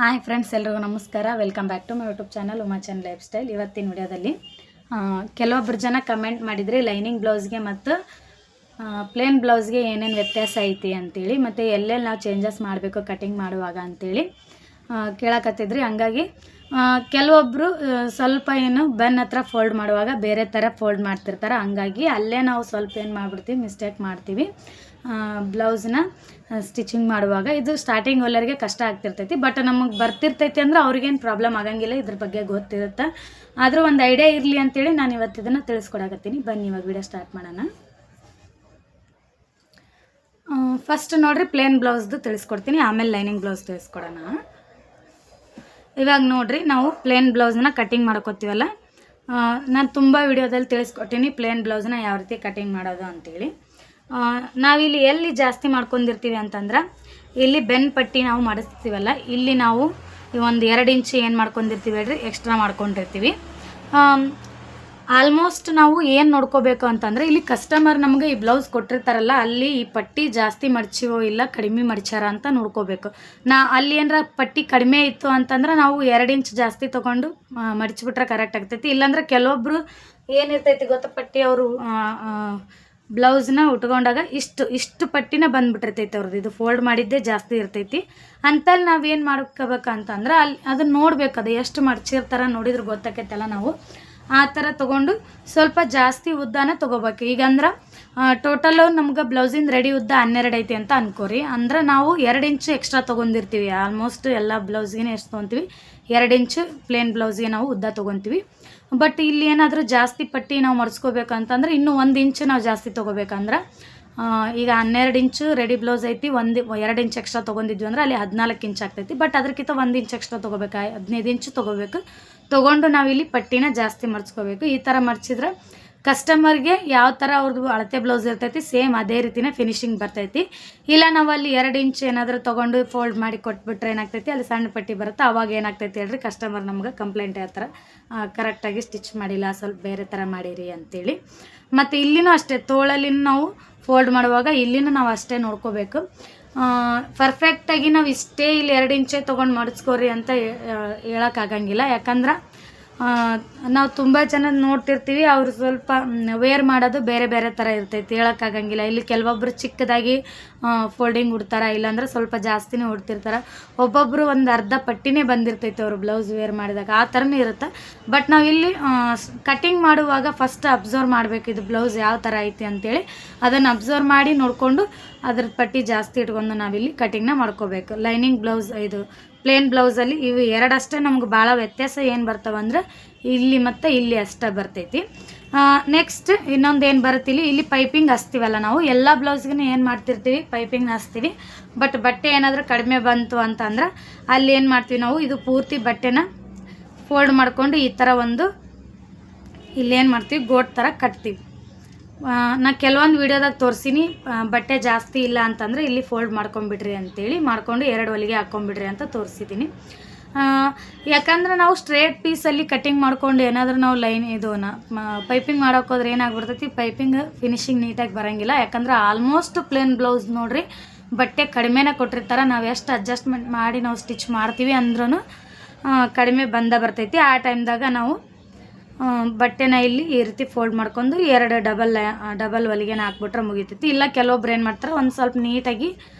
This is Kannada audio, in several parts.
ಹಾಯ್ ಫ್ರೆಂಡ್ಸ್, ಎಲ್ರಿಗೂ ನಮಸ್ಕಾರ. Welcome back to my YouTube channel Uma Chand life style. ಇವತ್ತಿನ ವಿಡಿಯೋದಲ್ಲಿ ಕೆಲವೊಬ್ಬರು ಜನ ಕಮೆಂಟ್ ಮಾಡಿದ್ರಿ ಲೈನಿಂಗ್ ಬ್ಲೌಸ್ಗೆ ಮತ್ತು ಪ್ಲೇನ್ ಬ್ಲೌಸ್ಗೆ ಏನೇನು ವ್ಯತ್ಯಾಸ ಐತಿ ಅಂತೇಳಿ, ಮತ್ತು ಎಲ್ಲೆಲ್ಲಿ ನಾವು ಚೇಂಜಸ್ ಮಾಡಬೇಕು ಕಟಿಂಗ್ ಮಾಡುವಾಗ ಅಂತೇಳಿ ಕೇಳಕತ್ತಿದ್ರಿ. ಹಂಗಾಗಿ ಕೆಲವೊಬ್ಬರು ಸ್ವಲ್ಪ ಏನು ಬೆನ್ನ ಹತ್ರ ಫೋಲ್ಡ್ ಮಾಡುವಾಗ ಬೇರೆ ಥರ ಫೋಲ್ಡ್ ಮಾಡ್ತಿರ್ತಾರೆ. ಹಂಗಾಗಿ ಅಲ್ಲೇ ನಾವು ಸ್ವಲ್ಪ ಏನು ಮಾಡಿಬಿಡ್ತೀವಿ, ಮಿಸ್ಟೇಕ್ ಮಾಡ್ತೀವಿ. ಬ್ಲೌಸ್ನ ಸ್ಟಿಚಿಂಗ್ ಮಾಡುವಾಗ ಇದು ಸ್ಟಾರ್ಟಿಂಗ್ ಹೊಲಿಯೋರಿಗೆ ಕಷ್ಟ ಆಗ್ತಿರ್ತೈತಿ. ಬಟ್ ನಮಗೆ ಬರ್ತಿರ್ತೈತಿ ಅಂದ್ರೆ ಅವ್ರಿಗೇನು ಪ್ರಾಬ್ಲಮ್ ಆಗಂಗಿಲ್ಲ, ಇದ್ರ ಬಗ್ಗೆ ಗೊತ್ತಿರುತ್ತೆ. ಆದರೂ ಒಂದು ಐಡಿಯಾ ಇರಲಿ ಅಂತೇಳಿ ನಾನು ಇವತ್ತು ಇದನ್ನು ತಿಳಿಸ್ಕೊಡಕತ್ತೀನಿ. ಬನ್ನಿ ಇವಾಗ ವಿಡಿಯೋ ಸ್ಟಾರ್ಟ್ ಮಾಡೋಣ. ಫಸ್ಟ್ ನೋಡಿರಿ, ಪ್ಲೇನ್ ಬ್ಲೌಸ್ದು ತಿಳಿಸ್ಕೊಡ್ತೀನಿ, ಆಮೇಲೆ ಲೈನಿಂಗ್ ಬ್ಲೌಸ್ ತಿಳಿಸ್ಕೊಡೋಣ. ಇವಾಗ ನೋಡಿರಿ, ನಾವು ಪ್ಲೇನ್ ಬ್ಲೌಸ್ನ ಕಟಿಂಗ್ ಮಾಡ್ಕೊತೀವಲ್ಲ, ನಾನು ತುಂಬ ವಿಡಿಯೋದಲ್ಲಿ ತಿಳಿಸ್ಕೊಟ್ಟಿನಿ ಪ್ಲೇನ್ ಬ್ಲೌಸ್ನ ಯಾವ ರೀತಿ ಕಟಿಂಗ್ ಮಾಡೋದು ಅಂತೇಳಿ. ನಾವಿಲ್ಲಿ ಎಲ್ಲಿ ಜಾಸ್ತಿ ಮಾಡ್ಕೊಂಡಿರ್ತೀವಿ ಅಂತಂದ್ರೆ, ಇಲ್ಲಿ ಬೆನ್ ಪಟ್ಟಿ ನಾವು ಮಾಡಿಸ್ತೀವಲ್ಲ, ಇಲ್ಲಿ ನಾವು ಒಂದು 2 ಇಂಚ್ ಏನು ಮಾಡ್ಕೊಂಡಿರ್ತೀವಿ ಹೇಳ್ರಿ, ಎಕ್ಸ್ಟ್ರಾ ಮಾಡ್ಕೊಂಡಿರ್ತೀವಿ. ಆಲ್ಮೋಸ್ಟ್ ನಾವು ಏನು ನೋಡ್ಕೋಬೇಕು ಅಂತಂದರೆ, ಇಲ್ಲಿ ಕಸ್ಟಮರ್ ನಮಗೆ ಈ ಬ್ಲೌಸ್ ಕೊಟ್ಟಿರ್ತಾರಲ್ಲ, ಅಲ್ಲಿ ಈ ಪಟ್ಟಿ ಜಾಸ್ತಿ ಮಡ್ಚಿವೋ ಇಲ್ಲ ಕಡಿಮೆ ಮಡ್ಚಾರ ಅಂತ ನೋಡ್ಕೋಬೇಕು. ಅಲ್ಲಿ ಏನಾರ ಪಟ್ಟಿ ಕಡಿಮೆ ಇತ್ತು ಅಂತಂದ್ರೆ ನಾವು 2 ಇಂಚ್ ಜಾಸ್ತಿ ತೊಗೊಂಡು ಮಡಿಚಿಬಿಟ್ರೆ ಕರೆಕ್ಟ್ ಆಗ್ತೈತಿ. ಇಲ್ಲಾಂದ್ರೆ ಕೆಲವೊಬ್ಬರು ಏನಿರ್ತೈತಿ ಗೊತ್ತಾ, ಪಟ್ಟಿ ಅವರು ಬ್ಲೌಸ್ನ ಉಟ್ಕೊಂಡಾಗ ಇಷ್ಟು ಪಟ್ಟಿನ ಬಂದುಬಿಟ್ಟಿರ್ತೈತಿ ಅವ್ರದ್ದು, ಇದು ಫೋಲ್ಡ್ ಮಾಡಿದ್ದೇ ಜಾಸ್ತಿ ಇರ್ತೈತಿ. ಅಂತಲ್ಲಿ ನಾವೇನು ಮಾಡ್ಕೋಬೇಕು ಅಂತಂದ್ರೆ, ಅಲ್ಲಿ ಅದನ್ನು ನೋಡ್ಬೇಕು, ಅದು ಎಷ್ಟು ಮಡ್ಚಿರ್ತಾರ ನೋಡಿದ್ರೆ ಗೊತ್ತಾಕೈತಲ್ಲ. ನಾವು ಆ ಥರ ತೊಗೊಂಡು ಸ್ವಲ್ಪ ಜಾಸ್ತಿ ಉದ್ದಾನ ತೊಗೋಬೇಕು. ಈಗಂದ್ರೆ ಟೋಟಲು ನಮ್ಗೆ ಬ್ಲೌಸಿಂದ ರೆಡಿ ಉದ್ದ 12 ಐತಿ ಅಂತ ಅನ್ಕೋರಿ. ಅಂದ್ರೆ ನಾವು 2 ಇಂಚು ಎಕ್ಸ್ಟ್ರಾ ತೊಗೊಂಡಿರ್ತೀವಿ. ಆಲ್ಮೋಸ್ಟ್ ಎಲ್ಲ ಬ್ಲೌಸ್ಗೆ ಎಷ್ಟು ತೊಗೊತೀವಿ, 2 ಇಂಚು ಪ್ಲೇನ್ ಬ್ಲೌಸ್ಗೆ ನಾವು ಉದ್ದ ತೊಗೊತೀವಿ. ಬಟ್ ಇಲ್ಲಿ ಏನಾದರೂ ಜಾಸ್ತಿ ಪಟ್ಟಿ ನಾವು ಮಡ್ಸ್ಕೋಬೇಕಂತಂದ್ರೆ ಇನ್ನೂ 1 ಇಂಚು ನಾವು ಜಾಸ್ತಿ ತೊಗೋಬೇಕಂದ್ರೆ, ಈಗ 12 ಇಂಚು ರೆಡಿ ಬ್ಲೌಸ್ ಐತಿ, 2 ಇಂಚ್ ಎಕ್ಸ್ಟ್ರಾ ತೊಗೊಂಡಿದ್ವಿ ಅಂದ್ರೆ ಅಲ್ಲಿ 14 ಇಂಚ್ ಆಗ್ತೈತಿ. ಬಟ್ ಅದಕ್ಕಿಂತ 1 ಇಂಚ್ ಎಕ್ಸ್ಟ್ರಾ ತೊಗೋಬೇಕು, 15 ಇಂಚು ತೊಗೋಬೇಕು. ತೊಗೊಂಡು ನಾವಿಲ್ಲಿ ಪಟ್ಟಿನ ಜಾಸ್ತಿ ಮಡ್ಸ್ಕೋಬೇಕು. ಈ ಥರ ಮಡ್ಚಿದ್ರೆ ಕಸ್ಟಮರ್ಗೆ ಯಾವ ಥರ ಅವ್ರದ್ದು ಅಳತೆ ಬ್ಲೌಸ್ ಇರ್ತೈತಿ ಸೇಮ್ ಅದೇ ರೀತಿನೇ ಫಿನಿಶಿಂಗ್ ಬರ್ತೈತಿ. ಇಲ್ಲ ನಾವು ಅಲ್ಲಿ 2 ಇಂಚ್ ಏನಾದರೂ ತೊಗೊಂಡು ಫೋಲ್ಡ್ ಮಾಡಿ ಕೊಟ್ಬಿಟ್ರೆ ಏನಾಗ್ತೈತಿ, ಅಲ್ಲಿ ಸಣ್ಣ ಪಟ್ಟಿ ಬರುತ್ತೆ. ಅವಾಗ ಏನಾಗ್ತೈತಿ ಹೇಳ್ರಿ, ಕಸ್ಟಮರ್ ನಮ್ಗೆ ಕಂಪ್ಲೇಂಟ್ ಹೇಳ್ತಾರೆ, ಕರೆಕ್ಟಾಗಿ ಸ್ಟಿಚ್ ಮಾಡಿಲ್ಲ, ಸ್ವಲ್ಪ ಬೇರೆ ಥರ ಮಾಡಿರಿ ಅಂತೇಳಿ. ಮತ್ತು ಇಲ್ಲಿನೂ ಅಷ್ಟೇ, ತೋಳಲ್ಲಿನ ನಾವು ಫೋಲ್ಡ್ ಮಾಡುವಾಗ ಇಲ್ಲಿನೂ ನಾವು ಅಷ್ಟೇ ನೋಡ್ಕೋಬೇಕು. ಪರ್ಫೆಕ್ಟಾಗಿ ನಾವು ಇಷ್ಟೇ ಇಲ್ಲಿ 2 ಇಂಚೇ ತೊಗೊಂಡು ಮಡಿಸ್ಕೋರಿ ಅಂತ ಹೇಳೋಕ್ಕಾಗಂಗಿಲ್ಲ. ಯಾಕಂದ್ರೆ ನಾವು ತುಂಬ ಜನ ನೋಡ್ತಿರ್ತೀವಿ, ಅವರು ಸ್ವಲ್ಪ ವೇರ್ ಮಾಡೋದು ಬೇರೆ ಬೇರೆ ಥರ ಇರ್ತೈತಿ, ಹೇಳೋಕ್ಕಾಗಂಗಿಲ್ಲ. ಇಲ್ಲಿ ಕೆಲವೊಬ್ಬರು ಚಿಕ್ಕದಾಗಿ ಫೋಲ್ಡಿಂಗ್ ಉಡ್ತಾರೆ, ಇಲ್ಲಾಂದ್ರೆ ಸ್ವಲ್ಪ ಜಾಸ್ತಿನೇ ಉಡ್ತಿರ್ತಾರೆ. ಒಬ್ಬೊಬ್ಬರು ಒಂದು ಅರ್ಧ ಪಟ್ಟಿನೇ ಬಂದಿರ್ತೈತೆ ಅವರು ಬ್ಲೌಸ್ ವೇರ್ ಮಾಡಿದಾಗ, ಆ ಥರನೂ ಇರುತ್ತೆ. ಬಟ್ ನಾವು ಇಲ್ಲಿ ಕಟಿಂಗ್ ಮಾಡುವಾಗ ಫಸ್ಟ್ ಅಬ್ಸರ್ವ್ ಮಾಡಬೇಕು, ಇದು ಬ್ಲೌಸ್ ಯಾವ ಥರ ಐತಿ ಅಂತೇಳಿ. ಅದನ್ನು ಅಬ್ಸರ್ವ್ ಮಾಡಿ ನೋಡಿಕೊಂಡು ಅದ್ರ ಪಟ್ಟಿ ಜಾಸ್ತಿ ಇಟ್ಕೊಂಡು ನಾವಿಲ್ಲಿ ಕಟಿಂಗ್ನ ಮಾಡ್ಕೋಬೇಕು. ಲೈನಿಂಗ್ ಬ್ಲೌಸ್, ಇದು ಪ್ಲೇನ್ ಬ್ಲೌಸಲ್ಲಿ ಇವು ಎರಡಷ್ಟೇ ನಮ್ಗೆ ಭಾಳ ವ್ಯತ್ಯಾಸ ಏನು ಬರ್ತಾವಂದ್ರೆ, ಇಲ್ಲಿ ಮತ್ತು ಇಲ್ಲಿ ಅಷ್ಟೇ ಬರ್ತೈತಿ. ನೆಕ್ಸ್ಟ್ ಇನ್ನೊಂದು ಏನು ಬರುತ್ತೆ, ಇಲ್ಲಿ ಪೈಪಿಂಗ್ ಹಚ್ತೀವಲ್ಲ ನಾವು, ಎಲ್ಲ ಬ್ಲೌಸ್ಗೂ ಏನು ಮಾಡ್ತಿರ್ತೀವಿ, ಪೈಪಿಂಗ್ನ ಹಚ್ತೀವಿ. ಬಟ್ ಬಟ್ಟೆ ಏನಾದರೂ ಕಡಿಮೆ ಬಂತು ಅಂತಂದ್ರೆ ಅಲ್ಲಿ ಏನು ಮಾಡ್ತೀವಿ ನಾವು, ಇದು ಪೂರ್ತಿ ಬಟ್ಟೆನ ಫೋಲ್ಡ್ ಮಾಡಿಕೊಂಡು ಈ ಥರ ಒಂದು ಇಲ್ಲೇನು ಮಾಡ್ತೀವಿ, ಗೋಟ್ ಥರ ಕಟ್ತೀವಿ. ನಾ ಕೆಲವೊಂದು ವೀಡಿಯೋದಾಗ ತೋರಿಸಿನಿ, ಬಟ್ಟೆ ಜಾಸ್ತಿ ಇಲ್ಲ ಅಂತಂದರೆ ಇಲ್ಲಿ ಫೋಲ್ಡ್ ಮಾಡ್ಕೊಂಬಿಡ್ರಿ ಅಂತೇಳಿ, ಮಾಡ್ಕೊಂಡು 2 ಹೊಲಿಗೆ ಹಾಕ್ಕೊಂಬಿಡ್ರಿ ಅಂತ ತೋರಿಸಿದ್ದೀನಿ. ಯಾಕಂದ್ರೆ ನಾವು ಸ್ಟ್ರೇಟ್ ಪೀಸಲ್ಲಿ ಕಟಿಂಗ್ ಮಾಡ್ಕೊಂಡು ಏನಾದರೂ ನಾವು ಪೈಪಿಂಗ್ ಮಾಡೋಕ್ಕೋದ್ರೆ ಏನಾಗ್ಬಿಡ್ತೈತಿ, ಪೈಪಿಂಗ್ ಫಿನಿಶಿಂಗ್ ನೀಟಾಗಿ ಬರೋಂಗಿಲ್ಲ. ಯಾಕಂದ್ರೆ ಆಲ್ಮೋಸ್ಟ್ ಪ್ಲೇನ್ ಬ್ಲೌಸ್ ನೋಡಿರಿ ಬಟ್ಟೆ ಕಡಿಮೆನೇ ಕೊಟ್ಟಿರ್ತಾರೆ. ನಾವು ಎಷ್ಟು ಅಡ್ಜಸ್ಟ್ಮೆಂಟ್ ಮಾಡಿ ನಾವು ಸ್ಟಿಚ್ ಮಾಡ್ತೀವಿ ಅಂದ್ರೂ ಕಡಿಮೆ ಬರ್ತೈತಿ. ಆ ಟೈಮ್ದಾಗ ನಾವು ಬಟ್ಟೆನ ಇಲ್ಲಿ ಈ ರೀತಿ ಫೋಲ್ಡ್ ಮಾಡ್ಕೊಂಡು 2 ಡಬಲ್ ಹೊಲಿಗೆನ ಹಾಕ್ಬಿಟ್ರೆ ಮುಗಿತೈತಿ. ಇಲ್ಲ ಕೆಲವೊಬ್ರು ಏನು ಮಾಡ್ತಾರೆ, ಒಂದು ಸ್ವಲ್ಪ ನೀಟಾಗಿ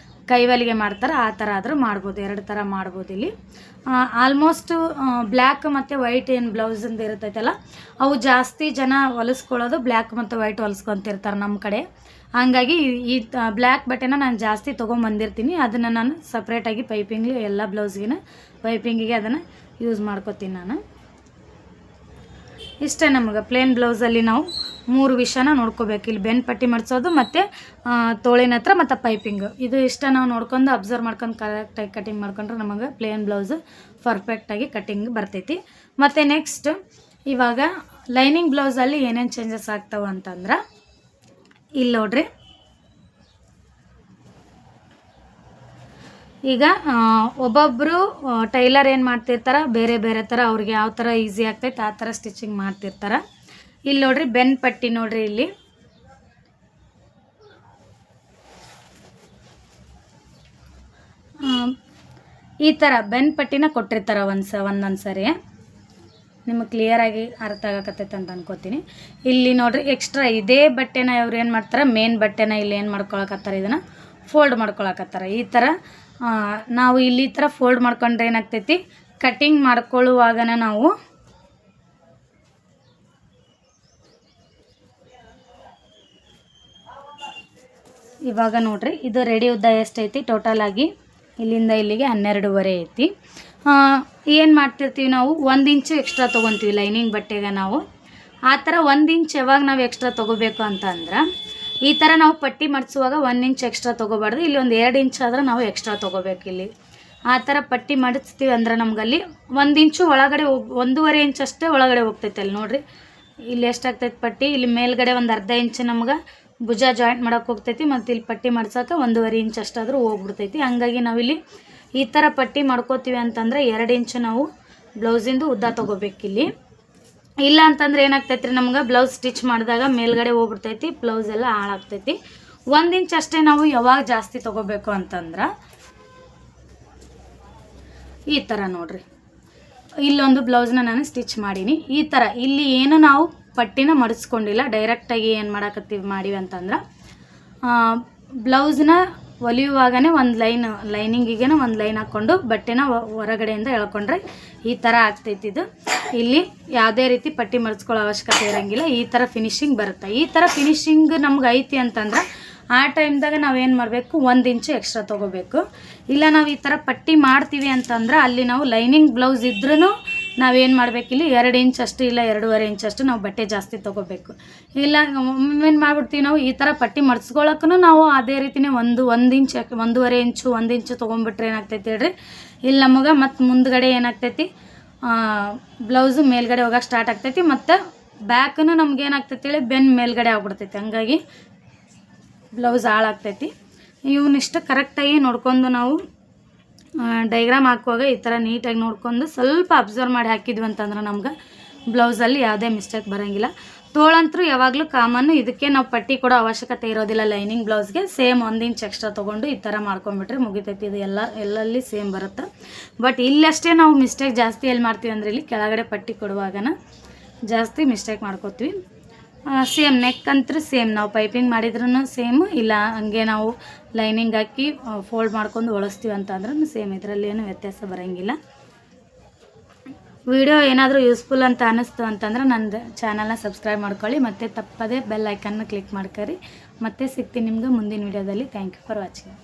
ಕೈ ಹೊಲಿಗೆ ಮಾಡ್ತಾರೆ, ಆ ಥರ ಆದರೂ ಮಾಡ್ಬೋದು, 2 ಥರ ಮಾಡ್ಬೋದು. ಇಲ್ಲಿ ಆಲ್ಮೋಸ್ಟು ಬ್ಲ್ಯಾಕ್ ಮತ್ತು ವೈಟ್ ಏನು ಬ್ಲೌಸಿಂದ ಇರ್ತೈತಲ್ಲ, ಅವು ಜಾಸ್ತಿ ಜನ ಹೊಲಿಸ್ಕೊಳ್ಳೋದು ಬ್ಲ್ಯಾಕ್ ಮತ್ತು ವೈಟ್ ಹೊಲಿಸ್ಕೊತಿರ್ತಾರೆ ನಮ್ಮ ಕಡೆ. ಹಾಗಾಗಿ ಈ ಬ್ಲ್ಯಾಕ್ ಬಟ್ಟೆನ ನಾನು ಜಾಸ್ತಿ ತೊಗೊಂಬಂದಿರ್ತೀನಿ. ಅದನ್ನು ನಾನು ಸಪ್ರೇಟಾಗಿ ಪೈಪಿಂಗ್ ಎಲ್ಲ ಬ್ಲೌಸ್ಗಿನ ಪೈಪಿಂಗಿಗೆ ಅದನ್ನು ಯೂಸ್ ಮಾಡ್ಕೊತೀನಿ ನಾನು. ಇಷ್ಟೇ ನಮಗೆ ಪ್ಲೇನ್ ಬ್ಲೌಸಲ್ಲಿ ನಾವು 3 ವಿಷಯನ ನೋಡ್ಕೋಬೇಕು. ಇಲ್ಲಿ ಬೆನ್ ಪಟ್ಟಿ ಮಡಿಸೋದು ಮತ್ತು ತೋಳಿನ ಹತ್ರ ಮತ್ತು ಪೈಪಿಂಗು, ಇದು ಇಷ್ಟ ನಾವು ನೋಡ್ಕೊಂಡು ಅಬ್ಸರ್ವ್ ಮಾಡ್ಕೊಂಡು ಕರೆಕ್ಟಾಗಿ ಕಟಿಂಗ್ ಮಾಡ್ಕೊಂಡ್ರೆ ನಮಗೆ ಪ್ಲೇನ್ ಬ್ಲೌಸು ಪರ್ಫೆಕ್ಟಾಗಿ ಕಟಿಂಗ್ ಬರ್ತೈತಿ. ಮತ್ತು ನೆಕ್ಸ್ಟ್ ಇವಾಗ ಲೈನಿಂಗ್ ಬ್ಲೌಸಲ್ಲಿ ಏನೇನು ಚೇಂಜಸ್ ಆಗ್ತಾವೆ ಅಂತಂದ್ರೆ, ಇಲ್ಲಿ ನೋಡ್ರಿ, ಈಗ ಒಬ್ಬೊಬ್ಬರು ಟೈಲರ್ ಏನು ಮಾಡ್ತಿರ್ತಾರೆ, ಬೇರೆ ಬೇರೆ ಥರ ಅವ್ರಿಗೆ ಯಾವ ಥರ ಈಸಿ ಆಗ್ತೈತೆ ಆ ಥರ ಸ್ಟಿಚಿಂಗ್ ಮಾಡ್ತಿರ್ತಾರೆ. ಇಲ್ಲಿ ನೋಡ್ರಿ, ಬೆನ್ ಪಟ್ಟಿ ನೋಡ್ರಿ, ಇಲ್ಲಿ ಈ ಥರ ಬೆನ್ ಪಟ್ಟಿನ ಕೊಟ್ಟಿರ್ತಾರೆ ಒಂದೊಂದು ಸರಿ. ನಿಮಗೆ ಕ್ಲಿಯರಾಗಿ ಅರ್ಥ ಆಗಕತ್ತೈತೆ ಅಂತ ಅನ್ಕೋತೀನಿ. ಇಲ್ಲಿ ನೋಡಿರಿ ಎಕ್ಸ್ಟ್ರಾ ಇದೇ ಬಟ್ಟೆನ ಇವ್ರು ಏನು ಮಾಡ್ತಾರೆ, ಮೇನ್ ಬಟ್ಟೆನ ಇಲ್ಲಿ ಏನು ಮಾಡ್ಕೊಳಕತ್ತಾರೆ, ಇದನ್ನು ಫೋಲ್ಡ್ ಮಾಡ್ಕೊಳಕತ್ತಾರೆ. ಈ ಥರ ನಾವು ಇಲ್ಲಿ ಈ ಥರ ಫೋಲ್ಡ್ ಮಾಡ್ಕೊಂಡ್ರೆ ಏನಾಗ್ತೈತಿ, ಕಟ್ಟಿಂಗ್ ಮಾಡ್ಕೊಳ್ಳುವಾಗನ ನಾವು ಇವಾಗ ನೋಡ್ರಿ ಇದು ರೆಡಿ ಉದ್ದ ಎಷ್ಟೈತಿ ಟೋಟಲ್ ಆಗಿ ಇಲ್ಲಿಂದ ಇಲ್ಲಿಗೆ 12.5 ಐತಿ. ಏನು ಮಾಡ್ತಿರ್ತೀವಿ ನಾವು 1 ಇಂಚು ಎಕ್ಸ್ಟ್ರಾ ತೊಗೊತೀವಿ ಲೈನಿಂಗ್ ಬಟ್ಟೆಗೆ ನಾವು. ಆ ಥರ 1 ಇಂಚ್ ಯಾವಾಗ ನಾವು ಎಕ್ಸ್ಟ್ರಾ ತೊಗೋಬೇಕು ಅಂತಂದ್ರೆ ಈ ಥರ ನಾವು ಪಟ್ಟಿ ಮಾಡಿಸುವಾಗ 1 ಇಂಚ್ ಎಕ್ಸ್ಟ್ರಾ ತೊಗೋಬಾರ್ದು. ಇಲ್ಲಿ ಒಂದು 2 ಇಂಚ್ ಆದ್ರೆ ನಾವು ಎಕ್ಸ್ಟ್ರಾ ತೊಗೋಬೇಕು. ಇಲ್ಲಿ ಆ ಥರ ಪಟ್ಟಿ ಮಾಡಿಸ್ತೀವಿ ಅಂದ್ರೆ ನಮಗಲ್ಲಿ 1 ಇಂಚು ಒಳಗಡೆ 1.5 ಇಂಚ್ ಅಷ್ಟೇ ಒಳಗಡೆ ಹೋಗ್ತೈತೆ. ಅಲ್ಲಿ ನೋಡಿರಿ ಇಲ್ಲಿ ಎಷ್ಟಾಗ್ತೈತೆ ಪಟ್ಟಿ, ಇಲ್ಲಿ ಮೇಲ್ಗಡೆ ಒಂದು ಅರ್ಧ ಇಂಚು ನಮ್ಗೆ ಭುಜ ಜಾಯಿಂಟ್ ಮಾಡೋಕೆ ಹೋಗ್ತೈತಿ, ಮತ್ತು ಇಲ್ಲಿ ಪಟ್ಟಿ ಮಾಡ್ಸೋಕೆ 1.5 ಇಂಚ್ ಅಷ್ಟಾದರೂ ಹೋಗ್ಬಿಡ್ತೈತಿ. ಹಂಗಾಗಿ ನಾವಿಲ್ಲಿ ಈ ಥರ ಪಟ್ಟಿ ಮಾಡ್ಕೋತೀವಿ ಅಂತಂದರೆ 2 ಇಂಚು ನಾವು ಬ್ಲೌಸಿಂದು ಉದ್ದ ತೊಗೋಬೇಕಿಲ್ಲಿ. ಇಲ್ಲ ಅಂತಂದ್ರೆ ಏನಾಗ್ತೈತಿ ರೀ, ನಮ್ಗೆ ಬ್ಲೌಸ್ ಸ್ಟಿಚ್ ಮಾಡಿದಾಗ ಮೇಲ್ಗಡೆ ಹೋಗ್ಬಿಡ್ತೈತಿ, ಬ್ಲೌಸ್ ಎಲ್ಲ ಹಾಳಾಗ್ತೈತಿ. 1 ಇಂಚ್ ಅಷ್ಟೇ ನಾವು ಯಾವಾಗ ಜಾಸ್ತಿ ತೊಗೋಬೇಕು ಅಂತಂದ್ರೆ ಈ ಥರ ನೋಡಿರಿ, ಇಲ್ಲೊಂದು ಬ್ಲೌಸ್ನ ನಾನು ಸ್ಟಿಚ್ ಮಾಡೀನಿ. ಈ ಥರ ಇಲ್ಲಿ ಏನು ನಾವು ಪಟ್ಟಿನ ಮಡಿಸ್ಕೊಂಡಿಲ್ಲ, ಡೈರೆಕ್ಟಾಗಿ ಏನು ಮಾಡಿವಿ ಅಂತಂದ್ರೆ ಬ್ಲೌಸ್ನ ಹೊಲಿಯುವಾಗನೇ ಒಂದು ಲೈನಿಂಗಿಗೆ ಒಂದು ಲೈನ್ ಹಾಕ್ಕೊಂಡು ಬಟ್ಟೆನ ಹೊರಗಡೆಯಿಂದ ಎಳ್ಕೊಂಡ್ರೆ ಈ ಥರ ಆಗ್ತೈತಿ. ಇದು ಇಲ್ಲಿ ಯಾವುದೇ ರೀತಿ ಪಟ್ಟಿ ಮಡಿಸ್ಕೊಳ್ಳೋ ಅವಶ್ಯಕತೆ ಇರೋಂಗಿಲ್ಲ. ಈ ಥರ ಫಿನಿಶಿಂಗ್ ಬರುತ್ತೆ. ಈ ಥರ ಫಿನಿಶಿಂಗ್ ನಮ್ಗೆ ಐತಿ ಅಂತಂದ್ರೆ ಆ ಟೈಮ್ದಾಗ ನಾವೇನು ಮಾಡಬೇಕು, 1 ಇಂಚು ಎಕ್ಸ್ಟ್ರಾ ತೊಗೋಬೇಕು. ಇಲ್ಲ ನಾವು ಈ ಥರ ಪಟ್ಟಿ ಮಾಡ್ತೀವಿ ಅಂತಂದ್ರೆ ಅಲ್ಲಿ ನಾವು ಲೈನಿಂಗ್ ಬ್ಲೌಸ್ ಇದ್ರೂ ನಾವೇನು ಮಾಡಬೇಕು, ಇಲ್ಲಿ 2 ಇಂಚ್ ಅಷ್ಟು ಇಲ್ಲ 2.5 ಇಂಚ್ ಅಷ್ಟು ನಾವು ಬಟ್ಟೆ ಜಾಸ್ತಿ ತೊಗೋಬೇಕು. ಇಲ್ಲ ಏನು ಮಾಡ್ಬಿಡ್ತೀವಿ ನಾವು ಈ ಥರ ಪಟ್ಟಿ ಮಡಿಸ್ಕೊಳಕ್ಕೂ ನಾವು ಅದೇ ರೀತಿಯೇ 1 ಇಂಚ್ 1.5 ಇಂಚು 1 ಇಂಚು ತೊಗೊಂಡ್ಬಿಟ್ರೆ ಏನಾಗ್ತೈತಿ ಹೇಳ್ರಿ, ಇಲ್ಲಿ ನಮಗೆ ಮತ್ತು ಮುಂದ್ಗಡೆ ಏನಾಗ್ತೈತಿ ಬ್ಲೌಸು ಮೇಲ್ಗಡೆ ಹೋಗೋಕೆ ಸ್ಟಾರ್ಟ್ ಆಗ್ತೈತಿ, ಮತ್ತು ಬ್ಯಾಕನ್ನು ನಮ್ಗೆ ಏನಾಗ್ತೈತಿ ಹೇಳಿ ಬೆನ್ ಮೇಲ್ಗಡೆ ಆಗ್ಬಿಡ್ತೈತಿ. ಹಂಗಾಗಿ ಬ್ಲೌಸ್ ಹಾಳಾಗ್ತೈತಿ. ಇವನ್ನಿಷ್ಟು ಕರೆಕ್ಟಾಗಿ ನೋಡ್ಕೊಂಡು ನಾವು ಡೈಗ್ರಾಮ್ ಹಾಕುವಾಗ ಈ ಥರ ನೀಟಾಗಿ ನೋಡ್ಕೊಂಡು ಸ್ವಲ್ಪ ಅಬ್ಸರ್ವ್ ಮಾಡಿ ಹಾಕಿದ್ವಿ ಅಂತಂದ್ರೆ ನಮ್ಗೆ ಬ್ಲೌಸಲ್ಲಿ ಯಾವುದೇ ಮಿಸ್ಟೇಕ್ ಬರೋಂಗಿಲ್ಲ. ತೋಳಂತರೂ ಯಾವಾಗಲೂ ಕಾಮನ್ನು, ಇದಕ್ಕೆ ನಾವು ಪಟ್ಟಿ ಕೊಡೋ ಅವಶ್ಯಕತೆ ಇರೋದಿಲ್ಲ. ಲೈನಿಂಗ್ ಬ್ಲೌಸ್ಗೆ ಸೇಮ್ 1 ಇಂಚ್ ಎಕ್ಸ್ಟ್ರಾ ತೊಗೊಂಡು ಈ ಥರ ಮಾಡ್ಕೊಂಡ್ಬಿಟ್ರೆ ಮುಗಿತೈತಿ. ಇದು ಎಲ್ಲಲ್ಲಿ ಸೇಮ್ ಬರುತ್ತೆ. ಬಟ್ ಇಲ್ಲಷ್ಟೇ ನಾವು ಮಿಸ್ಟೇಕ್ ಜಾಸ್ತಿ ಎಲ್ಲಿ ಮಾಡ್ತೀವಿ ಅಂದರೆ ಇಲ್ಲಿ ಕೆಳಗಡೆ ಪಟ್ಟಿ ಕೊಡುವಾಗನ ಜಾಸ್ತಿ ಮಿಸ್ಟೇಕ್ ಮಾಡ್ಕೋತೀವಿ. ಸೇಮ್ ನೆಕ್ ಅಂತೂ ಸೇಮ್ ನಾವು ಪೈಪಿಂಗ್ ಮಾಡಿದ್ರೂ ಸೇಮ್, ಇಲ್ಲ ಹಂಗೆ ನಾವು ಲೈನಿಂಗ್ ಹಾಕಿ ಫೋಲ್ಡ್ ಮಾಡ್ಕೊಂಡು ಹೊಲಿಸ್ತೀವಿ ಅಂತಂದ್ರೂ ಸೇಮ್, ಇದರಲ್ಲಿ ಏನು ವ್ಯತ್ಯಾಸ ಬರೋಂಗಿಲ್ಲ. ವಿಡಿಯೋ ಏನಾದರೂ ಯೂಸ್ಫುಲ್ ಅಂತ ಅನ್ನಿಸ್ತು ಅಂತಂದ್ರೆ ನನ್ನ ಚಾನಲ್ನ ಸಬ್ಸ್ಕ್ರೈಬ್ ಮಾಡ್ಕೊಳ್ಳಿ, ಮತ್ತು ತಪ್ಪದೇ ಬೆಲ್ ಐಕನ್ನ ಕ್ಲಿಕ್ ಮಾಡ್ಕೊರಿ. ಮತ್ತೆ ಸಿಗ್ತೀನಿ ನಿಮ್ಗೆ ಮುಂದಿನ ವಿಡಿಯೋದಲ್ಲಿ. Thank you for watching.